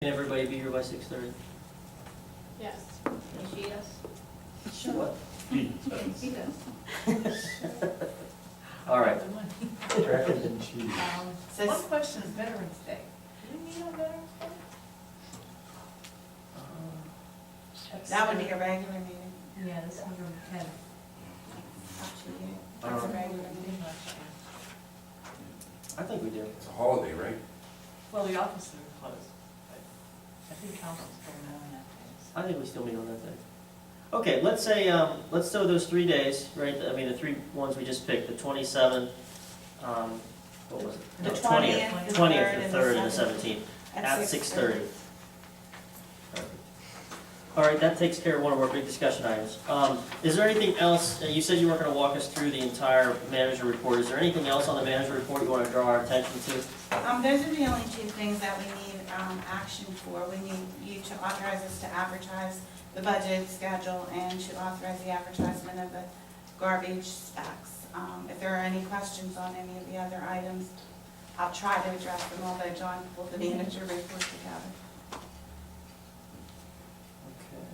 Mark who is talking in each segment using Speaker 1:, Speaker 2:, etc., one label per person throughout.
Speaker 1: Can everybody be here by 6:30?
Speaker 2: Yes.
Speaker 3: She does.
Speaker 1: What?
Speaker 3: He does.
Speaker 1: All right.
Speaker 3: One question is Veterans Day. Do we meet on Veterans Day?
Speaker 4: That would be a regular meeting.
Speaker 3: Yeah, this is November 10th.
Speaker 4: Actually,
Speaker 1: Uh,
Speaker 4: that's a regular meeting.
Speaker 1: I think we do.
Speaker 5: It's a holiday, right?
Speaker 3: Well, the offices are closed, but I think council's going on that day.
Speaker 1: I think we still meet on that day. Okay, let's say, let's do those 3 days, right? I mean, the three ones we just picked, the 27th, what was it?
Speaker 4: The
Speaker 1: No,
Speaker 4: 20th, the
Speaker 1: 20th, the 3rd, and the
Speaker 4: 17th.
Speaker 1: 17th, at 6:30. All right, that takes care of one of our big discussion items. Is there anything else, you said you weren't gonna walk us through the entire manager report. Is there anything else on the manager report you wanna draw our attention to?
Speaker 4: Those are the only two things that we need action for. We need you to authorize us to advertise the budget schedule and to authorize the advertisement of the garbage specs. If there are any questions on any of the other items, I'll try to address them, although John pulled the manager report together.
Speaker 1: Okay.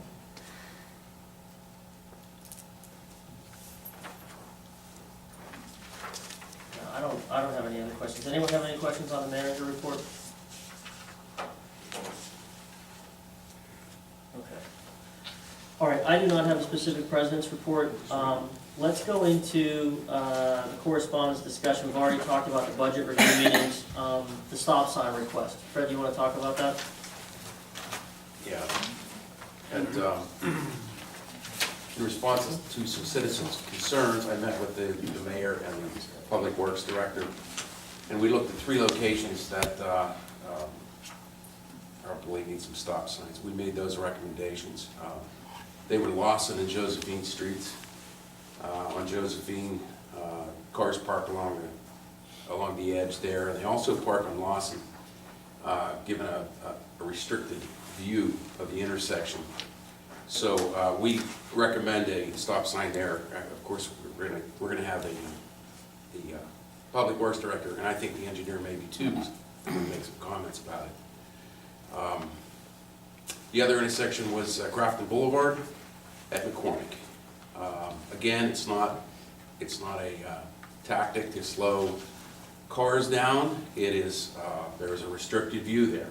Speaker 1: No, I don't have any other questions. Anyone have any questions on the manager report? Okay. All right, I do not have a specific president's report. Let's go into the correspondence discussion. We've already talked about the budget review meetings, the stop sign request. Fred, you want to talk about that?
Speaker 5: Yeah. And in response to some citizens' concerns, I met with the mayor and the public works director, and we looked at 3 locations that probably need some stop signs. We made those recommendations. They were Lawson and Josephine Streets. On Josephine, cars parked along the edge there, and they also park on Lawson, given a restricted view of the intersection. So we recommend a stop sign there. Of course, we're gonna have the public works director, and I think the engineer maybe too, make some comments about it. The other intersection was Grafton Boulevard at McCormick. Again, it's not a tactic to slow cars down. It is, there is a restricted view there.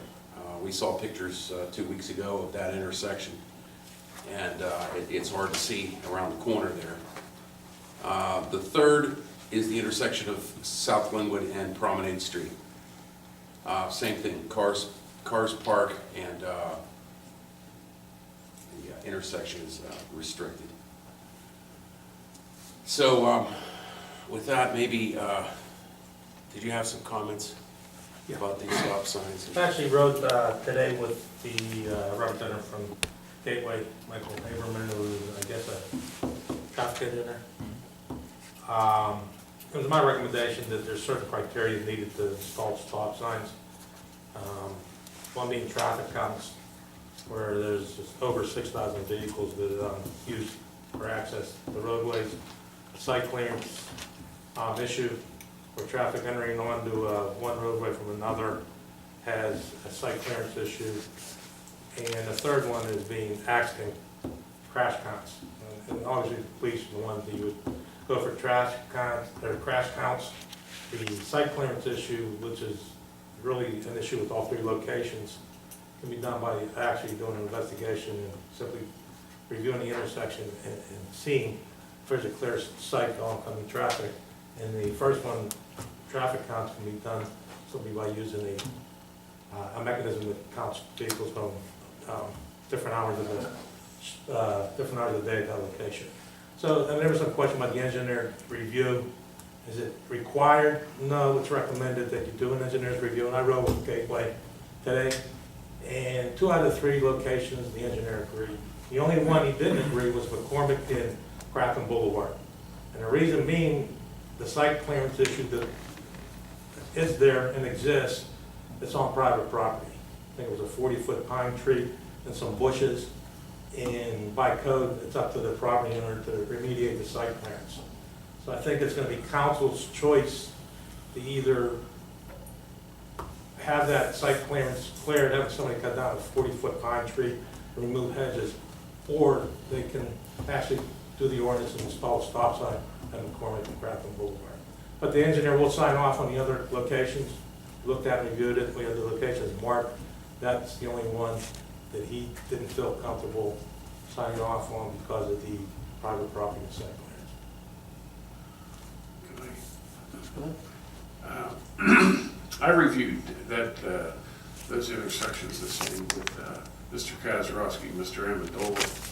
Speaker 5: We saw pictures 2 weeks ago of that intersection, and it's hard to see around the corner there. The third is the intersection of South Glenwood and Promenade Street. Same thing, cars park, and the intersection is restricted. So with that, maybe, did you have some comments about these stop signs?
Speaker 6: I actually rode today with the representative from Gateway, Michael Haberman, who is, I guess, a traffic engineer. It was my recommendation that there's certain criteria needed to install stop signs. One being traffic counts, where there's just over 6,000 vehicles that use or access the roadways. A site clearance issue, where traffic entering onto one roadway from another has a site clearance issue. And the third one is being accident crash counts. And obviously the police are the ones that you would go for trash counts, or crash counts. The site clearance issue, which is really an issue with all 3 locations, can be done by actually doing an investigation and simply reviewing the intersection and seeing if there's a clear sight to oncoming traffic. And the first one, traffic counts, can be done simply by using a mechanism that counts vehicles from different hours of the day at that location. So, and there was some question about the engineer review. Is it required? No, it's recommended that you do an engineer's review. And I rode with Gateway today, and 2 out of 3 locations the engineer agreed. The only one he didn't agree was McCormick and Grafton Boulevard. And the reason being, the site clearance issue that is there and exists, it's on private property. I think it was a 40-foot pine tree and some bushes. And by code, it's up to the property owner to remediate the site clearance. So I think it's going to be council's choice to either have that site clearance cleared, have somebody cut down a 40-foot pine tree, remove hedges, or they can actually do the ordinance and install a stop sign at McCormick and Grafton Boulevard. But the engineer will sign off on the other locations, looked at and reviewed it, we have the locations marked. That's the only one that he didn't feel comfortable signing off on because of the private property and site clearance.
Speaker 5: I reviewed that, those intersections the same with Mr. Kazarowski, Mr. Amendola.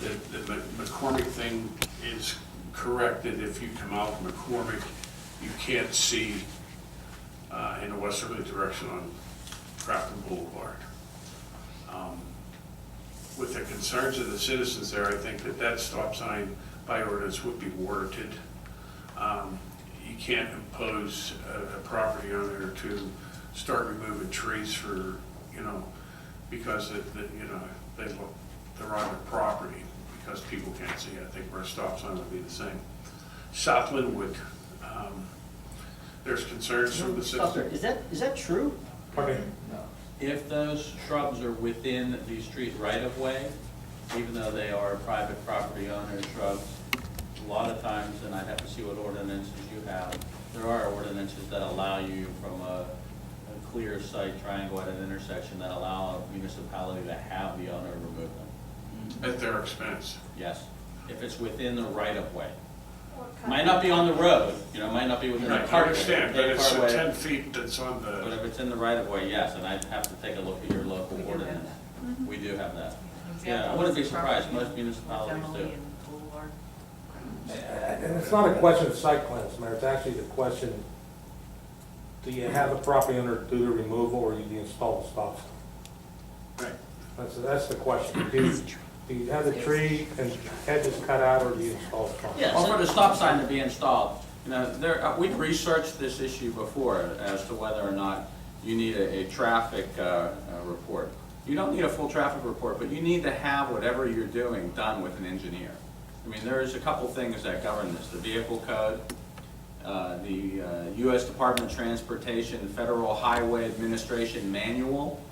Speaker 5: The McCormick thing is correct, that if you come out from McCormick, you can't see in a westerly direction on Grafton Boulevard. With the concerns of the citizens there, I think that stop sign by ordinance would be warranted. You can't impose a property owner to start removing trees for, because they're on their property, because people can't see. I think where a stop sign would be the same. South Linwood, there's concerns from the
Speaker 1: Stop there.
Speaker 5: citizens.
Speaker 1: Is that true?
Speaker 6: Pardon me?
Speaker 2: If those shrubs are within the street right-of-way, even though they are private property owner shrubs, a lot of times, and I'd have to see what ordinances you have, there are ordinances that allow you from a clear sight triangle at an intersection that allow a municipality to have the owner remove them.
Speaker 5: At their expense.
Speaker 2: Yes, if it's within the right-of-way. Might not be on the road, might not be within the
Speaker 5: I
Speaker 2: right-of-way.
Speaker 5: understand, but it's
Speaker 2: Right-of-way.
Speaker 5: 10 feet that's on
Speaker 2: But
Speaker 5: the,
Speaker 2: if it's in the right-of-way, yes, and I'd have to take a look at your local ordinance. We do have that. Yeah, I wouldn't be surprised, most municipalities do.
Speaker 3: Emily and Boulevard.
Speaker 6: And it's not a question of site clearance, Mayor, it's actually the question, do you have the property owner do the removal or do you install the stop sign?
Speaker 5: right.
Speaker 6: That's the question. Do you have the tree and hedges cut out or do you install the stop sign?
Speaker 1: Yeah.
Speaker 2: Well, for the stop sign to be installed, we've researched this issue before as to whether or not you need a traffic report. You don't need a full traffic report, but you need to have whatever you're doing done with an engineer. I mean, there's a couple things that govern this. The vehicle code, the U.S. Department of Transportation Federal Highway Administration Manual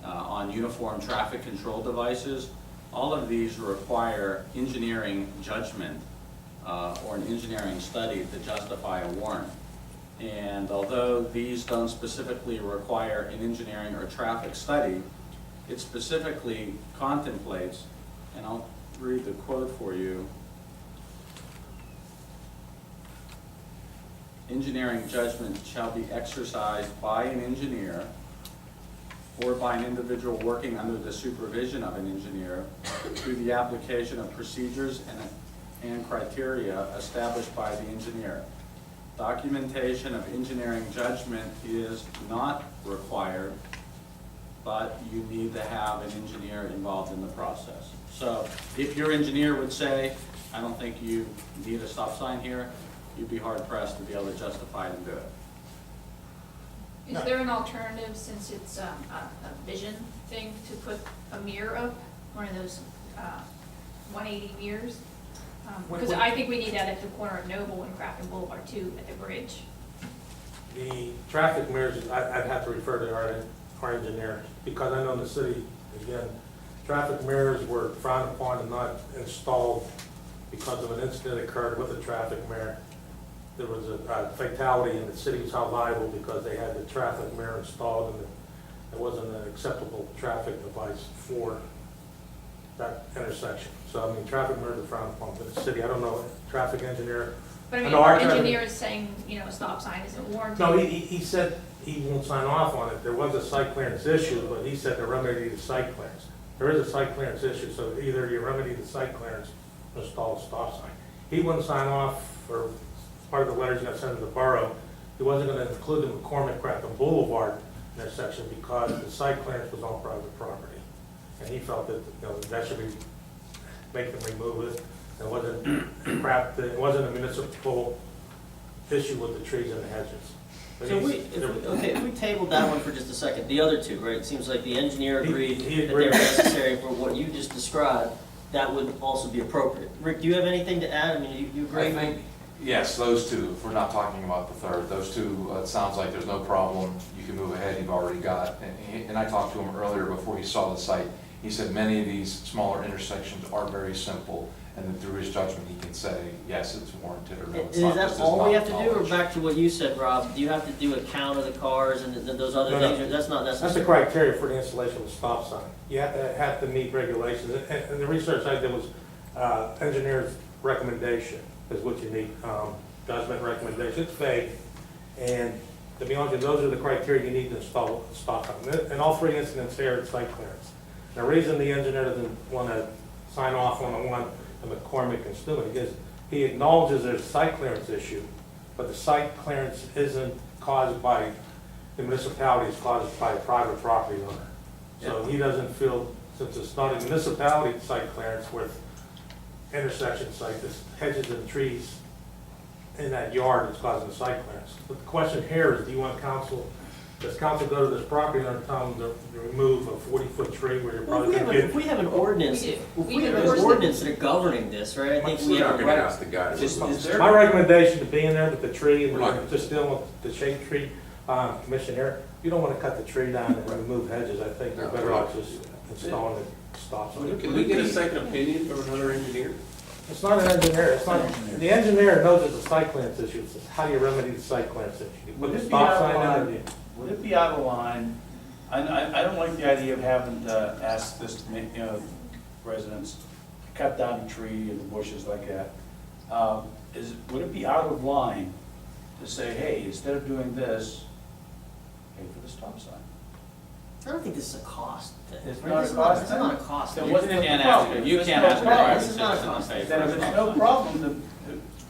Speaker 2: on uniform traffic control devices. All of these require engineering judgment or an engineering study to justify a warrant. And although these don't specifically require an engineering or traffic study, it specifically contemplates, and I'll read the quote for you. Engineering judgment shall be exercised by an engineer or by an individual working under the supervision of an engineer through the application of procedures and criteria established by the engineer. Documentation of engineering judgment is not required, but you need to have an engineer involved in the process. So if your engineer would say, I don't think you need a stop sign here, you'd be hard pressed to be able to justify it and do it.
Speaker 7: Is there an alternative, since it's a vision thing, to put a mirror up, one of those 180 mirrors? Because I think we need that at the corner of Noble and Grafton Boulevard too, at the bridge.
Speaker 6: The traffic mirrors, I'd have to refer to our engineer, because I know in the city, again, traffic mirrors were frowned upon and not installed because of an incident occurred with a traffic mirror. There was a fatality and the city was held liable because they had the traffic mirror installed and it wasn't an acceptable traffic device for that intersection. So, I mean, traffic mirrors are frowned upon, but the city, I don't know, traffic engineer.
Speaker 7: But I mean,
Speaker 6: know our
Speaker 7: our
Speaker 6: traffic-
Speaker 7: engineer is saying, a stop sign isn't warranted.
Speaker 6: No, he said he won't sign off on it. There was a site clearance issue, but he said to remedy the site clearance. There is a site clearance issue, so either you remedy the site clearance or install a stop sign. He wouldn't sign off for part of the letters he got sent to the borough. He wasn't gonna include the McCormick Grafton Boulevard intersection because the site clearance was on private property. And he felt that, that should be, make them remove it. It wasn't a municipal issue with the trees and the hedges. But
Speaker 1: So
Speaker 6: he's-
Speaker 1: if we tabled that one for just a second, the other two, right? It seems like the engineer
Speaker 6: He
Speaker 1: agreed that
Speaker 6: agreed.
Speaker 1: they were necessary for what you just described, that would also be appropriate. Rick, do you have anything to add? I mean, you agree?
Speaker 8: I think Yes, those two, if we're not talking about the third, those two, it sounds like there's no problem, you can move ahead, you've already got, and I talked to him earlier before he saw the site, he said many of these smaller intersections are very simple, and then through his judgment, he can say, yes, it's warranted, or no, it's
Speaker 1: Is
Speaker 8: not.
Speaker 1: that
Speaker 8: This
Speaker 1: all we
Speaker 8: not
Speaker 1: have to do, or
Speaker 8: knowledge.
Speaker 1: back to what you said, Rob, do you have to do a count of the cars and those other
Speaker 6: No, no.
Speaker 1: things, or that's not
Speaker 6: That's
Speaker 1: necessary?
Speaker 6: the criteria for the installation of a stop sign. You have to meet regulations, and the research I did was, engineer's recommendation is what you need, judgment recommendation, it's vague, and to be honest, with you, those are the criteria you need to install a stop sign. In all three incidents here, it's site clearance. The reason the engineer doesn't want to sign off on the one at McCormick and Stewart is he acknowledges there's a site clearance issue, but the site clearance isn't caused by the municipality, it's caused by a private property owner. So he doesn't feel, since it's not a municipality site clearance with intersection site, there's hedges and trees in that yard that's causing the site clearance. But the question here is, do you want council, does council go to this property owner and tell them to remove a 40-foot tree where you're
Speaker 1: Well,
Speaker 6: probably gonna
Speaker 1: if we have an ordinance,
Speaker 7: We do.
Speaker 1: if
Speaker 7: We
Speaker 1: we
Speaker 7: can
Speaker 1: have an
Speaker 7: enforce it.
Speaker 1: ordinance that are governing this, right, I think we
Speaker 5: We're
Speaker 1: have
Speaker 5: not
Speaker 1: a
Speaker 5: gonna
Speaker 1: right.
Speaker 5: ask the guy to
Speaker 2: Is
Speaker 5: respond.
Speaker 2: there-
Speaker 6: My recommendation to be in there with the tree, and
Speaker 5: We're not gonna-
Speaker 6: just dealing with the shade tree, Commissioner, you don't want to cut the tree down and remove hedges. I think you're
Speaker 5: No,
Speaker 6: better
Speaker 5: we're
Speaker 6: off
Speaker 5: not
Speaker 6: just installing the stop sign.
Speaker 5: Can we get a second opinion from another engineer?
Speaker 6: It's not an engineer, it's not, the engineer knows it's a site clearance issue, it's just how do you remedy the site clearance issue? You put
Speaker 9: Would
Speaker 6: a
Speaker 9: it be
Speaker 6: stop
Speaker 9: out of
Speaker 6: sign in
Speaker 9: line?
Speaker 6: it,
Speaker 9: Would it be out of line? I don't like the idea of having to ask this, residents to cut down a tree and bushes like that. Would it be out of line to say, hey, instead of doing this, pay for the stop sign?
Speaker 1: I don't think this is a cost thing.
Speaker 9: It's
Speaker 1: right?
Speaker 9: not a
Speaker 1: This is
Speaker 9: cost
Speaker 1: This is
Speaker 9: thing?
Speaker 1: not a cost
Speaker 9: Then
Speaker 1: thing.
Speaker 9: what's the problem?
Speaker 2: You
Speaker 9: If
Speaker 2: can't
Speaker 9: there's
Speaker 2: ask
Speaker 9: no
Speaker 2: a
Speaker 9: problem,
Speaker 2: private
Speaker 1: This is not a
Speaker 2: citizen to
Speaker 1: cost.
Speaker 2: pay for
Speaker 9: then
Speaker 2: a
Speaker 9: if it's
Speaker 2: stop
Speaker 9: no
Speaker 2: sign.
Speaker 9: problem,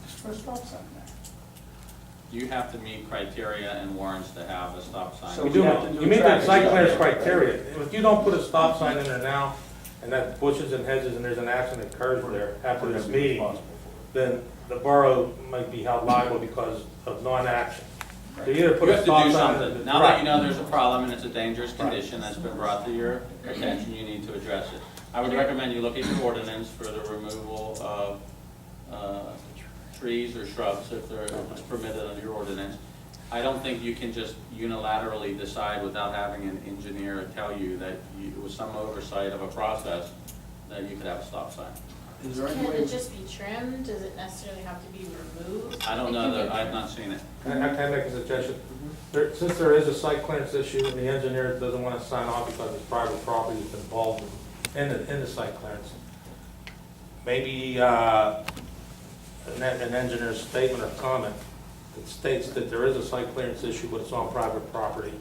Speaker 9: just put a stop sign there.
Speaker 2: You have to meet criteria and warrants to have a stop sign.
Speaker 9: So
Speaker 6: You
Speaker 9: we
Speaker 6: do,
Speaker 9: have to do
Speaker 6: you meet the
Speaker 9: traffic
Speaker 6: site
Speaker 9: study.
Speaker 6: clearance criteria. If you don't put a stop sign in there now, and that bushes and hedges, and there's an accident occurs there after this meeting, then the borough might be held liable because of non-action. So you either
Speaker 2: You
Speaker 6: put a
Speaker 2: have to
Speaker 6: stop
Speaker 2: do
Speaker 6: sign in
Speaker 2: something.
Speaker 6: the.
Speaker 2: Now that you know there's a problem and it's a dangerous condition that's been brought to your attention, you need to address it. I would recommend you look at your ordinance for the removal of trees or shrubs if it's permitted under your ordinance. I don't think you can just unilaterally decide without having an engineer tell you that it was some oversight of a process that you could have a stop sign.
Speaker 9: Is there any
Speaker 7: Can
Speaker 9: way?
Speaker 7: it just be trimmed? Does it necessarily have to be removed?
Speaker 2: I don't
Speaker 7: It
Speaker 2: know
Speaker 7: can be
Speaker 2: that, I've
Speaker 7: trimmed.
Speaker 2: not seen it.
Speaker 6: Can I make a suggestion? Since there is a site clearance issue, and the engineer doesn't want to sign off because his private property is involved in the site clearance, maybe an engineer's statement or comment that states that there is a site clearance issue, but it's on private property,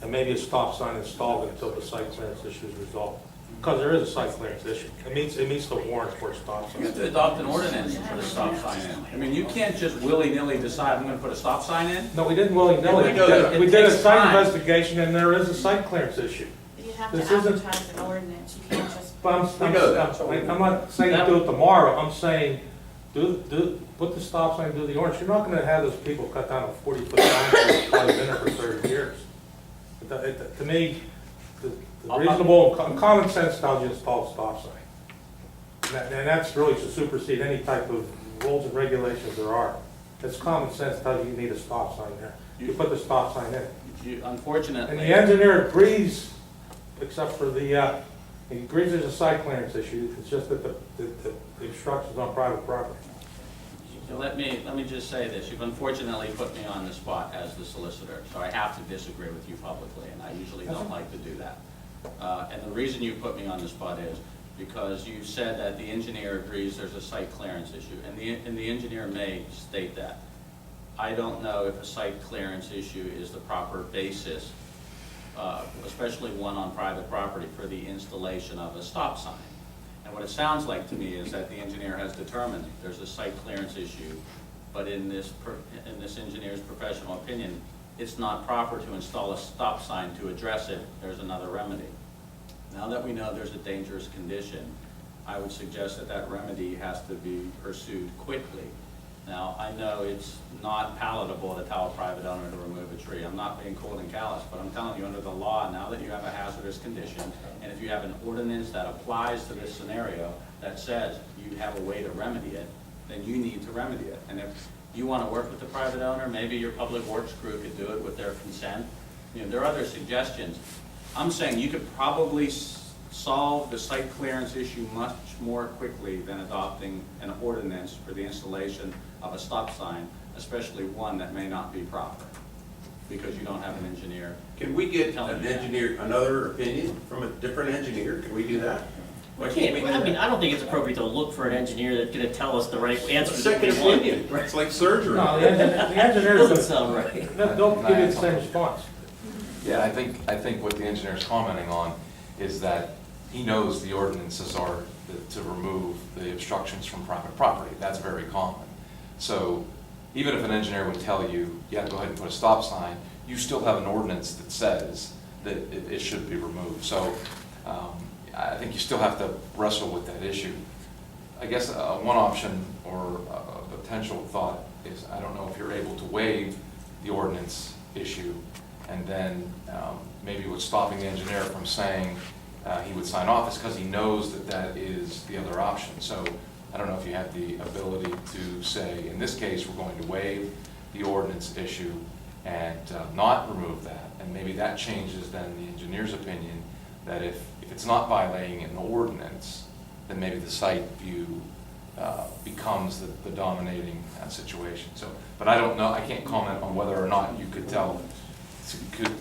Speaker 6: and maybe a stop sign installed until the site clearance issue is resolved. Because there is a site clearance issue. It meets the warrant for a stop
Speaker 2: You have
Speaker 6: sign.
Speaker 2: to adopt an ordinance and put a stop sign in. I mean, you can't just willy-nilly decide, I'm gonna put a stop sign in.
Speaker 6: No, we didn't willy-nilly.
Speaker 2: We know that it
Speaker 6: We did a
Speaker 2: takes
Speaker 6: site
Speaker 2: time.
Speaker 6: investigation, and there is a site clearance issue.
Speaker 4: You have to
Speaker 6: This isn't-
Speaker 4: advertise an ordinance, you can't just.
Speaker 6: But
Speaker 2: We know that.
Speaker 6: I'm not saying do it tomorrow, I'm saying, put the stop sign, do the orange. You're not gonna have those people cut down a 40-foot line that's probably been there for 30 years. To me, the reasonable, common sense tells you to install a stop sign. And that's really to supersede any type of rules and regulations there are. It's common sense tells you you need a stop sign there. You put the stop sign in. And
Speaker 2: Unfortunately.
Speaker 6: the engineer agrees, except for he agrees there's a site clearance issue, it's just that the obstruction's on private property.
Speaker 2: Let me just say this, you've unfortunately put me on the spot as the solicitor, so I have to disagree with you publicly, and I usually don't like to do that. And the reason you put me on the spot is because you said that the engineer agrees there's a site clearance issue, and the engineer may state that. I don't know if a site clearance issue is the proper basis, especially one on private property, for the installation of a stop sign. And what it sounds like to me is that the engineer has determined there's a site clearance issue, but in this engineer's professional opinion, it's not proper to install a stop sign to address it. There's another remedy. Now that we know there's a dangerous condition, I would suggest that that remedy has to be pursued quickly. Now, I know it's not palatable to tell a private owner to remove a tree. I'm not being cold and callous, but I'm telling you, under the law, now that you have a hazardous condition, and if you have an ordinance that applies to this scenario that says you have a way to remedy it, then you need to remedy it. And you want to work with the private owner, maybe your public works crew could do it with their consent. You know, there are other suggestions. I'm saying you could probably solve the site clearance issue much more quickly than adopting an ordinance for the installation of a stop sign, especially one that may not be proper, because you don't have an engineer.
Speaker 5: Can we get
Speaker 2: Tell
Speaker 5: an
Speaker 2: me.
Speaker 5: engineer, another opinion from a different engineer? Can we do that? Why can't we do
Speaker 1: I mean,
Speaker 5: that?
Speaker 1: I don't think it's appropriate to look for an engineer that's gonna tell us the right answer.
Speaker 5: Second opinion, it's like surgery.
Speaker 6: No, the engineers,
Speaker 1: Doesn't sound right.
Speaker 6: they'll give you the same response.
Speaker 8: Yeah, I think what the engineer's commenting on is that he knows the ordinances are to remove the obstructions from private property. That's very common. So even if an engineer would tell you, yeah, go ahead and put a stop sign, you still have an ordinance that says that it should be removed. So I think you still have to wrestle with that issue. I guess one option or a potential thought is, I don't know if you're able to waive the ordinance issue, and then maybe what's stopping the engineer from saying he would sign off is because he knows that that is the other option. So I don't know if you have the ability to say, in this case, we're going to waive the ordinance issue and not remove that, and maybe that changes then the engineer's opinion that if it's not violating an ordinance, then maybe the site view becomes the dominating situation. So, but I don't know, I can't comment on whether or not you could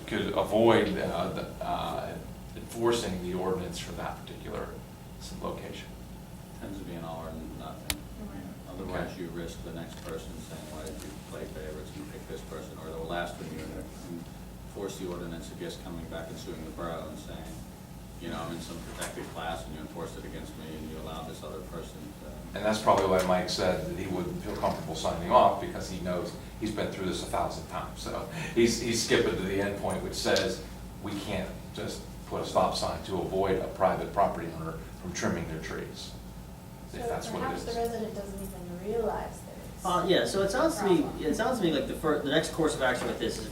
Speaker 8: could avoid enforcing the ordinance for that particular location.
Speaker 2: Tends to be an all or nothing. Otherwise, you risk the next person saying, why did you play favorites and pick this person? Or the last one, you're going to force the ordinance against coming back and suing the borough and saying, you know, I'm in some protected class and you enforced it against me and you allowed this other person to.
Speaker 8: And that's probably why Mike said that he wouldn't feel comfortable signing off, because he knows he's been through this 1,000 times. So he's skipping to the end point, which says we can't just put a stop sign to avoid a private property owner from trimming their trees, if that's what it
Speaker 10: Perhaps the
Speaker 8: is.
Speaker 10: resident doesn't even realize that it's.
Speaker 1: Yeah, so it sounds to me like the next course of action with this is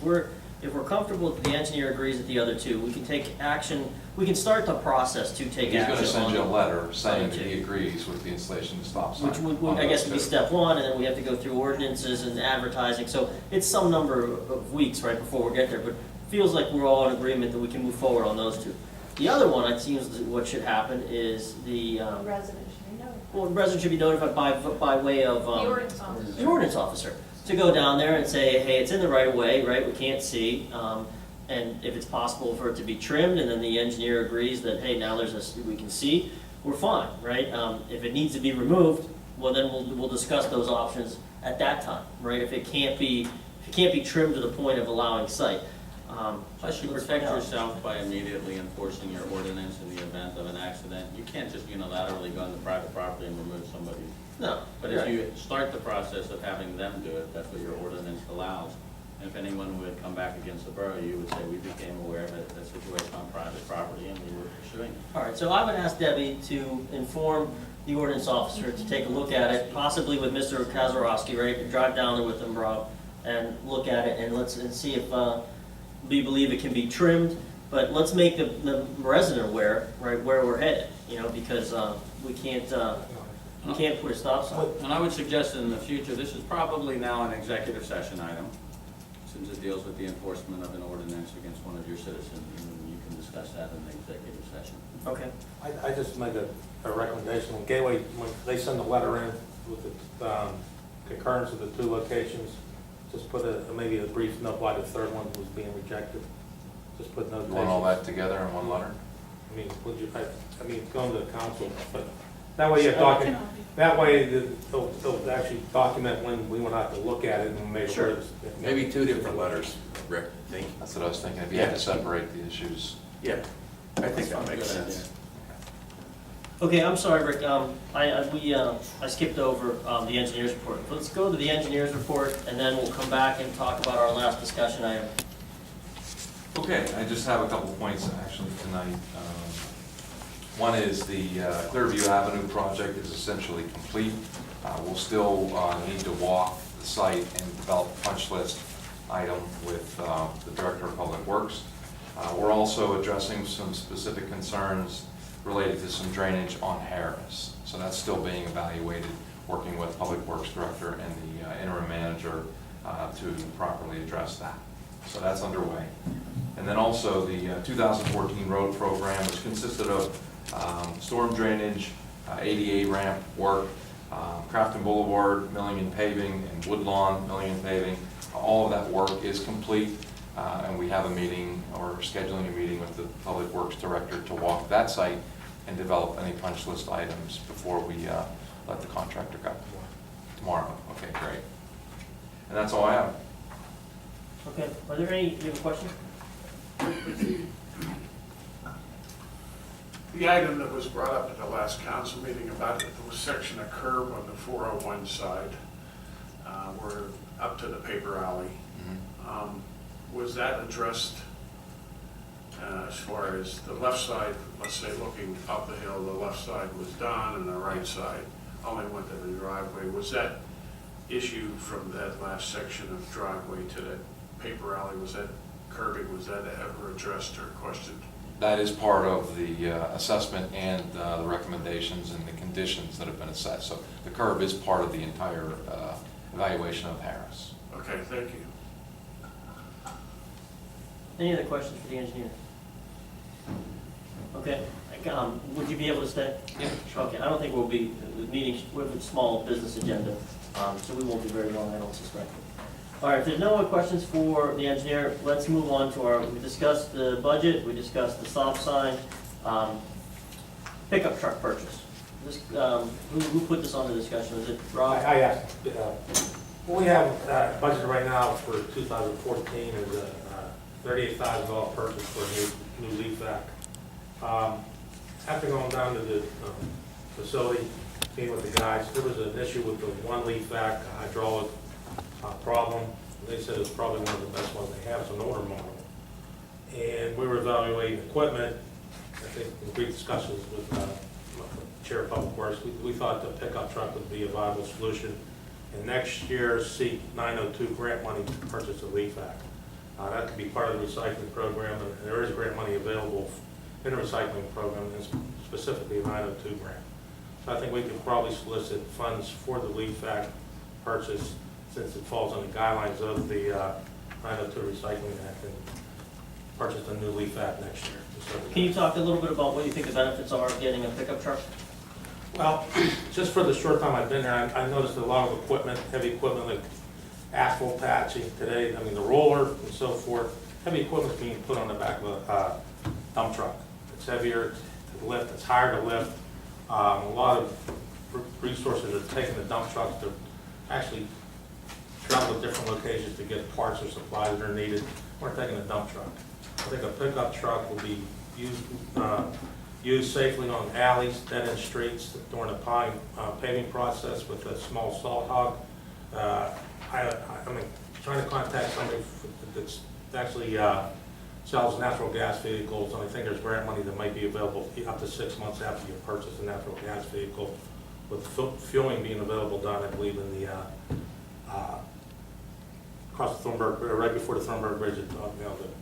Speaker 1: if we're comfortable that the engineer agrees with the other two, we can take action, we can start the process to take
Speaker 8: He's
Speaker 1: action
Speaker 8: going to send you a
Speaker 1: on.
Speaker 8: letter saying that
Speaker 1: two.
Speaker 8: he agrees with the installation of the stop sign.
Speaker 1: Which would,
Speaker 8: on
Speaker 1: I guess,
Speaker 8: those
Speaker 1: would be
Speaker 8: two.
Speaker 1: step one, and then we have to go through ordinances and advertising, so it's some number of weeks, right, before we get there, but it feels like we're all in agreement that we can move forward on those two. The other one, it seems that what should happen is the,
Speaker 10: The resident should be notified.
Speaker 1: well, the resident should be notified by way of,
Speaker 7: The ordinance officer.
Speaker 1: the ordinance officer, to go down there and say, hey, it's in the right of way, right, we can't see, and if it's possible for it to be trimmed, and then the engineer agrees that, hey, now we can see, we're fine, right? If it needs to be removed, well, then we'll discuss those options at that time, right? If it can't be trimmed to the point of allowing sight.
Speaker 2: Plus, you
Speaker 1: let's
Speaker 2: protect
Speaker 1: find out.
Speaker 2: yourself by immediately enforcing your ordinance in the event of an accident. You can't just unilaterally go into private property and remove somebody's.
Speaker 1: No,
Speaker 2: But if you start the process of having them do it, that's what your ordinance allows. And if anyone would come back against the borough, you would say, we became aware of the situation on private property and we were pursuing it.
Speaker 1: All right, so I would ask Debbie to inform the ordinance officer to take a look at it, possibly with Mr. Kazarowski, right? Drive down there with him, bro, and look at it, and see if we believe it can be trimmed. But let's make the resident aware, right, where we're headed, because we can't put a stop sign.
Speaker 2: And I would suggest in the future, this is probably now an executive session item, since it deals with the enforcement of an ordinance against one of your citizens, and you can discuss that in the executive session.
Speaker 1: Okay.
Speaker 6: I just make a recommendation, when Gateway, when they send a letter in with the concurrence of the two locations, just put maybe a brief note why the third one was being rejected. Just put
Speaker 8: You
Speaker 6: notation.
Speaker 8: want all that together in one letter?
Speaker 6: I mean, going to the council, but that way you document, that way they'll actually document when we went out to look at it and make sure.
Speaker 5: Maybe 2 different letters, Rick, think.
Speaker 8: That's what I was thinking, if you had to separate the issues.
Speaker 5: Yeah, I think that
Speaker 2: Good
Speaker 5: makes
Speaker 2: idea.
Speaker 5: sense.
Speaker 1: Okay, I'm sorry, Rick, I skipped over the engineer's report. Let's go to the engineer's report, and then we'll come back and talk about our last discussion item.
Speaker 8: Okay, I just have a couple points actually tonight. One is the Clearview Avenue project is essentially complete. We'll still need to walk the site and develop a punch list item with the Director of Public Works. We're also addressing some specific concerns related to some drainage on Harris. So that's still being evaluated. working with Public Works Director and the interim manager to properly address that. So that's underway. And then also the 2014 road program, which consisted of storm drainage, ADA ramp work, Crafton Boulevard milling and paving, and Woodlawn milling and paving. All of that work is complete, and we have a meeting, or scheduling a meeting with the Public Works Director to walk that site and develop any punch list items before we let the contractor go. Tomorrow. Okay, great. And that's all I have.
Speaker 1: Okay, are there any, you have a question?
Speaker 11: The item that was brought up at the last council meeting about the section of curb on the 401 side, we're up to the paper alley. Was that addressed as far as the left side, let's say looking up the hill, the left side was done and the right side only went to the driveway? Was that issue from that last section of driveway to that paper alley, was that curbing, was that ever addressed or questioned?
Speaker 8: That is part of the assessment and the recommendations and the conditions that have been assessed. So the curb is part of the entire evaluation of Harris.
Speaker 11: Okay, thank you.
Speaker 1: Any other questions for the engineer? Okay, would you be able to stay?
Speaker 8: Yeah,
Speaker 1: Okay, I don't think we'll be, the meeting, we have a small business agenda, so we won't be very long, I don't suspect. All right, if there's no more questions for the engineer, let's move on to our, we discussed the budget, we discussed the stop sign, pickup truck purchase. This, who put this on the discussion? Was it Rob?
Speaker 6: I asked, what we have budgeted right now for 2014 is a $38,000 purchase for a new leaf vac. After going down to the facility, meeting with the guys, there was an issue with the one leaf vac, a hydraulic problem. They said it's probably one of the best ones they have. It's an older model. And we were evaluating equipment. I think in brief discussions with Chair of Public Works, we thought the pickup truck would be a viable solution. And next year, seek 902 grant money to purchase a leaf vac. That could be part of the recycling program, and there is grant money available in the recycling program, and specifically a 902 grant. So I think we could probably solicit funds for the leaf vac purchase, since it falls on the guidelines of the 902 Recycling Act, and purchase a new leaf vac next year.
Speaker 1: Can you talk a little bit about what you think the benefits are of getting a pickup truck?
Speaker 6: Well, just for the short time I've been there, I noticed a lot of equipment, heavy equipment like asphalt patching today, I mean the roller and so forth, heavy equipment is being put on the back of a dump truck. It's heavier to lift, it's higher to lift. A lot of resources are taking the dump trucks to actually travel to different locations to get parts or supplies that are needed. We're taking a dump truck. I think a pickup truck will be used safely on alleys, dead-end streets during the paving process with a small salt hog. I mean, trying to contact somebody that's actually sells natural gas vehicles, and I think there's grant money that might be available up to 6 months after you purchase a natural gas vehicle, with fueling being available down, I believe, in the across the Thornburg, right before the Thornburg Bridge,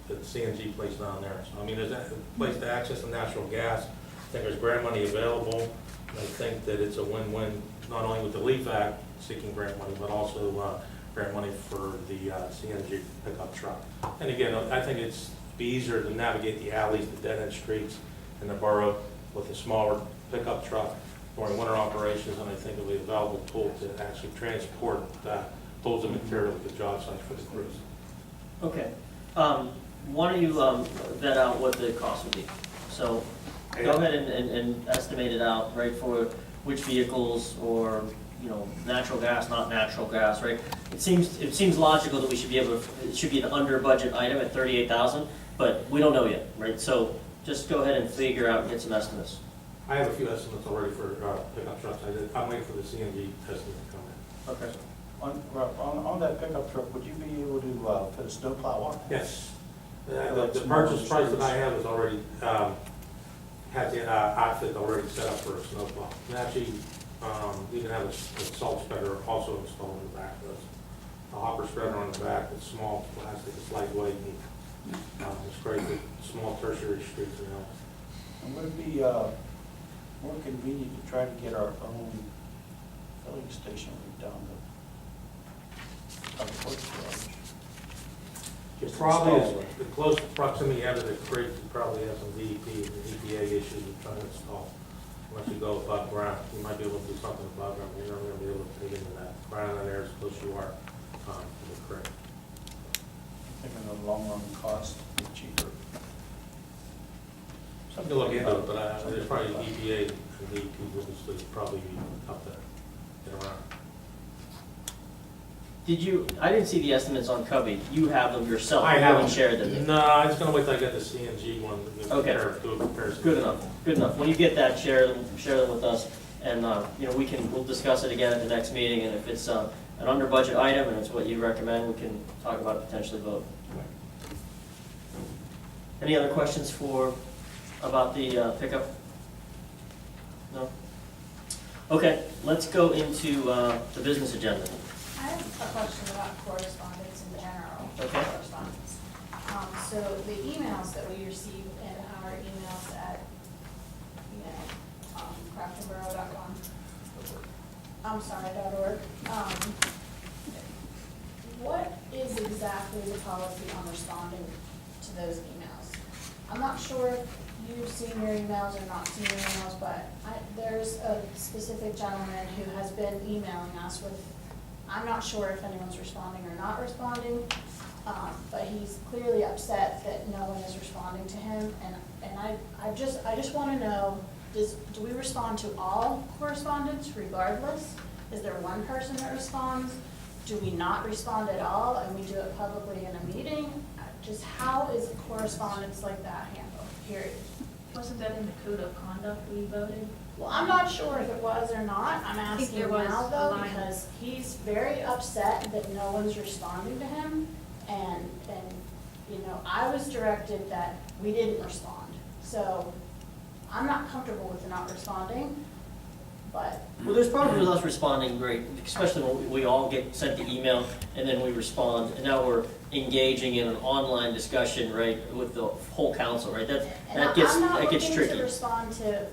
Speaker 6: the CNG place down there. So I mean, there's a place to access the natural gas. I think there's grant money available. And I think that it's a win-win, not only with the LEAF Act seeking grant money, but also grant money for the CNG pickup truck. And again, I think it's be easier to navigate the alleys, the dead-end streets in the borough with a smaller pickup truck during winter operations, and I think it'll be a valuable tool to actually transport tools and material to the job sites for the crews.
Speaker 1: Okay. Why don't you vet out what the cost would be? So go ahead and estimate it out, right, for which vehicles, or, you know, natural gas, not natural gas, right? It seems logical that we should be able to, it should be an under budget item at 38,000, but we don't know yet, right? So just go ahead and figure out and get some estimates.
Speaker 6: I have a few estimates already for pickup trucks. I'm waiting for the CNG estimate to come in.
Speaker 1: Okay.
Speaker 9: On that pickup truck, would you be able to put a snowplow on?
Speaker 6: Yes. The purchase price that I have is already, has the outfit already set up for a snowplow. And actually, we can have a salt spreader also installed in the back. There's a hopper spreader on the back, it's small plastic, it's lightweight, and it's great for small tertiary streets and else.
Speaker 9: And would it be more convenient to try to get our own filling station right down the clerk's garage.
Speaker 6: Just
Speaker 9: Probably
Speaker 6: probably, the close proximity you have to the creek, you probably have some DEP and EPA issues with trying to install. Unless you go above ground, you might be able to do something above ground, but you're not gonna be able to dig into that ground in there as close as you are, to the creek.
Speaker 9: I think in the long run, cost is cheaper.
Speaker 6: Something to look into, but there's probably EPA and DEP rules that probably be tough to get around.
Speaker 1: Did you, I didn't see the estimates on Cubby. You have them yourself.
Speaker 6: I
Speaker 1: You
Speaker 6: haven't
Speaker 1: haven't shared them.
Speaker 6: No, I'm just gonna wait till I get the CNG one, to
Speaker 1: Okay.
Speaker 6: do a comparison.
Speaker 1: Good enough, good enough. When you get that, share them with us, and, we'll discuss it again at the next meeting, and if it's, an under budget item and it's what you recommend, we can talk about it, potentially vote. Any other questions about the, pickup? No? Okay, let's go into, the business agenda.
Speaker 10: I have a question about correspondence in general.
Speaker 1: Okay.
Speaker 10: Correspondence. So the emails that we receive in our emails at, craftonborough.com. I'm sorry, .org. What is exactly the policy on responding to those emails? I'm not sure if you've seen your emails or not seen your emails, but there's a specific gentleman who has been emailing us with, I'm not sure if anyone's responding or not responding, but he's clearly upset that no one is responding to him, and I just want to know, do we respond to all correspondence regardless? Is there one person that responds? Do we not respond at all and we do it publicly in a meeting? Just how is correspondence like that handled, period?
Speaker 7: Wasn't that in the code of conduct we voted?
Speaker 10: Well, I'm not sure if it was or not. I'm
Speaker 7: think
Speaker 10: asking
Speaker 7: there was
Speaker 10: now
Speaker 7: a
Speaker 10: though,
Speaker 7: line.
Speaker 10: because he's very upset that no one's responding to him. And, I was directed that we didn't respond. So I'm not comfortable with the not responding, but
Speaker 1: Well, there's problems with us responding great, especially when we all get sent the email and then we respond, and now we're engaging in an online discussion, right, with the whole council, right?
Speaker 10: and
Speaker 1: That gets
Speaker 10: I'm not
Speaker 1: tricky.
Speaker 10: looking to respond to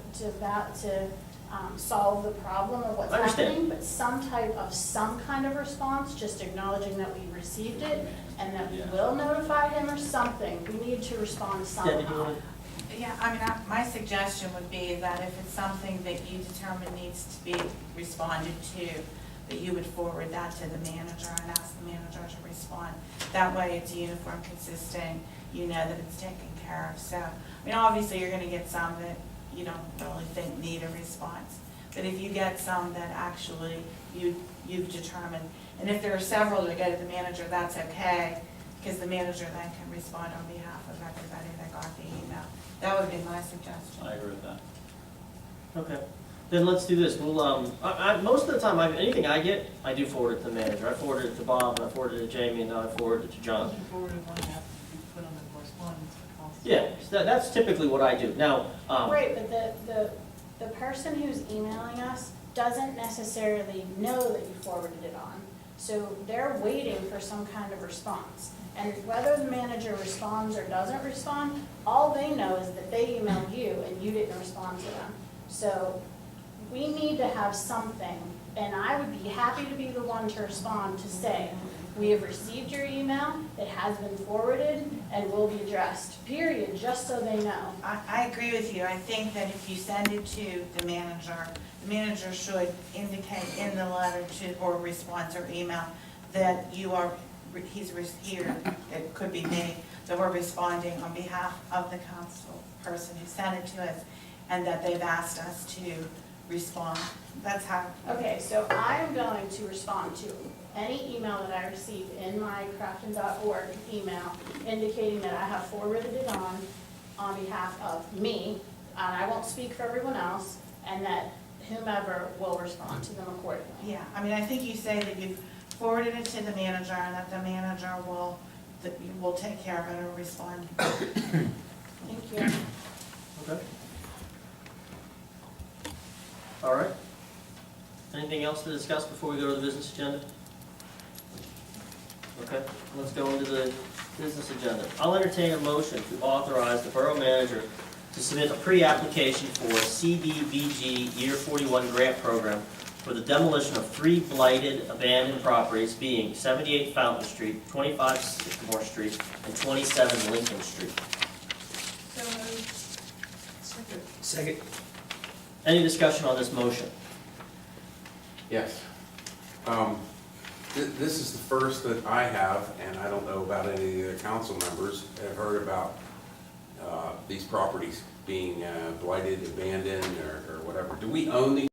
Speaker 10: solve the problem of what's
Speaker 1: I understand.
Speaker 10: happening, but some kind of response, just acknowledging that we received it and that we will notify him or something. We need to respond
Speaker 1: Deb, did you
Speaker 10: somehow.
Speaker 1: wanna-
Speaker 4: Yeah, my suggestion would be that if it's something that you determine needs to be responded to, that you would forward that to the manager and ask the manager to respond. That way it's uniform, consistent, you know that it's taken care of. So, obviously you're gonna get some that you don't really think need a response. But if you get some that actually you've determined, and if there are several that go to the manager, that's okay, because the manager then can respond on behalf of everybody that got the email. That would be my suggestion.
Speaker 2: I agree with that.
Speaker 1: Okay, then let's do this. We'll, most of the time, anything I get, I do forward it to the manager. I forward it to Bob, and I forward it to Jamie, and now I forward it to John.
Speaker 3: Looking forward to one that you put on the correspondence for council.
Speaker 1: Yeah, so that's typically what I do. Now,
Speaker 10: Right, but the person who's emailing us doesn't necessarily know that you forwarded it on. So they're waiting for some kind of response. And whether the manager responds or doesn't respond, all they know is that they emailed you and you didn't respond to them. So we need to have something, and I would be happy to be the one to respond to say, we have received your email, it has been forwarded, and will be addressed, period, just so they know.
Speaker 4: I agree with you. I think that if you send it to the manager should indicate in the letter or response or email that he's here, it could be me, that we're responding on behalf of the council person who sent it to us, and that they've asked us to respond. That's how.
Speaker 10: Okay, so I am going to respond to any email that I receive in my crafton.org email indicating that I have forwarded it on behalf of me, and I won't speak for everyone else, and that whomever will respond to them accordingly.
Speaker 4: Yeah, I think you say that you've forwarded it to the manager and that the manager will take care of it or respond.
Speaker 10: Thank you.
Speaker 1: okay. All right. Anything else to discuss before we go to the business agenda? Okay, let's go into the business agenda. I'll entertain a motion to authorize the borough manager to submit a pre-application for CDBG Year 41 grant program for the demolition of 3 blighted abandoned properties being 78 Fountain Street, 25 Sycamore Street, and 27 Lincoln Street.
Speaker 7: So moved.
Speaker 1: Second. Any discussion on this motion?
Speaker 5: Yes. This is the first that I have, and I don't know about any of the council members, have heard about these properties being blighted, abandoned, or whatever. Do we own these